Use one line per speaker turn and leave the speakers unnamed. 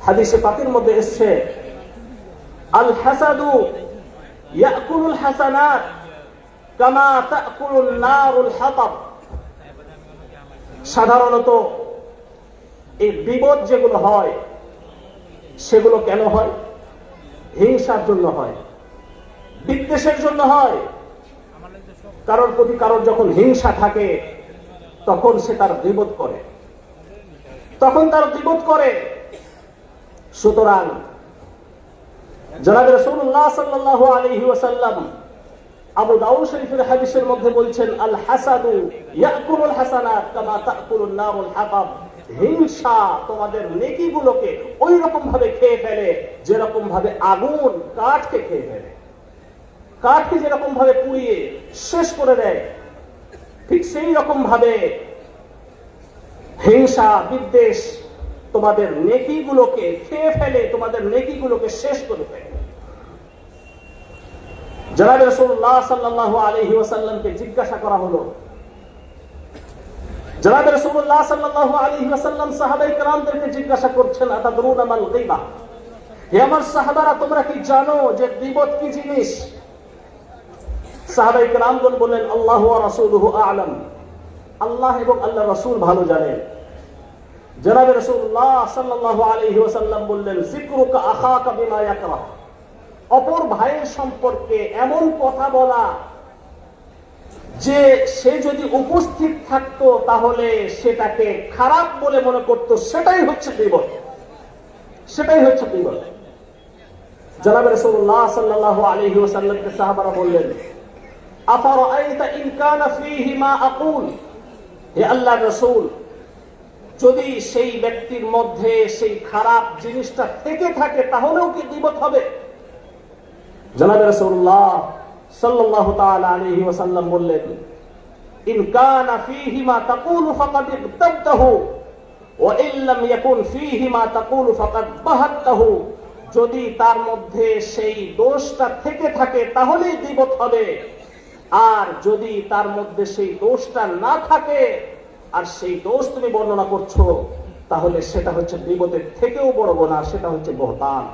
হাদিসে পাকের মধ্যে এসেছে, আল হাসাদু ইয়াকুলুল হাসানাত কামা তাকুলুন নারুল হাতাব। সাধারণত এই বিপদ যেগুলো হয় সেগুলো কেন হয়? হিংসার জন্য হয়, বিদ্বেষের জন্য হয়। কারোর প্রতি কারোর যখন হিংসা থাকে তখন সে তার বিপদ করে, সুতরাং জনাবে রাসূলুল্লাহ সাল্লাল্লাহু আলাইহি ওয়াসাল্লাম আবু দাউদ শরীফের হাদিসের মধ্যে বলছেন, আল হাসাদু ইয়াকুলুল হাসানাত কামা তাকুলুন নারুল হাতাব। হিংসা তোমাদের নেকিগুলোকে ওই রকম ভাবে খেয়ে ফেলে যেরকম ভাবে আগুন কাঠকে খেয়ে ফেলে। কাঠকে যেরকম ভাবে পুড়িয়ে শেষ করে দেয়, ঠিক সেই রকম ভাবে হিংসা বিদ্বেষ তোমাদের নেকিগুলোকে খেয়ে ফেলে, তোমাদের নেকিগুলোকে শেষ করে ফেলে। জনাবে রাসূলুল্লাহ সাল্লাল্লাহু আলাইহি ওয়াসাল্লামকে জিজ্ঞাসা করা হলো, জনাবে রাসূলুল্লাহ সাল্লাল্লাহু আলাইহি ওয়াসাল্লাম সাহাবায়ে কেরামদেরকে জিজ্ঞাসা করছেন, আতাদরুনা মাল গীবা, হে আমার সাহাবারা তোমরা কি জানো যে গীবত কি জিনিস? সাহাবায়ে কেরামগণ বললেন, আল্লাহু ওয়া রাসূলুহু আ'লাম, আল্লাহ এবং আল্লাহর রাসূল ভালো জানেন। জনাবে রাসূলুল্লাহ সাল্লাল্লাহু আলাইহি ওয়াসাল্লাম বললেন, যিকরুকা আখাকা বিমা ইয়াকরাহ, অপর ভাইয়ের সম্পর্কে এমন কথা বলা যে সে যদি উপস্থিত থাকতো তাহলে সেটাকে খারাপ বলে মনে করতো, সেটাই হচ্ছে গীবত, সেটাই হচ্ছে গীবত। জনাবে রাসূলুল্লাহ সাল্লাল্লাহু আলাইহি ওয়াসাল্লামকে সাহাবারা বললেন, আফারাআইতা ইন কানা ফীহি মা আকুল, হে আল্লাহর রাসূল, যদি সেই ব্যক্তির মধ্যে সেই খারাপ জিনিসটা থেকে থাকে তাহলেও কি গীবত হবে? জনাবে রাসূলুল্লাহ সাল্লাল্লাহু তাআলা আলাইহি ওয়াসাল্লাম বললেন, ইন কানা ফীহি মা তাকুলু ফাকাদ ইগতাবতাহু ওয়া ইন লাম ইয়াকুন ফীহি মা তাকুলু ফাকাদ বাহাত্তাহু। যদি তার মধ্যে সেই দোষটা থেকে থাকে তাহলেই গীবত হবে, আর যদি তার মধ্যে সেই দোষটা না থাকে আর সেই দোষ তুমি বর্ণনা করছো তাহলে সেটা হচ্ছে গীবতের থেকেও বড় গুনাহ, সেটা হচ্ছে বহতান।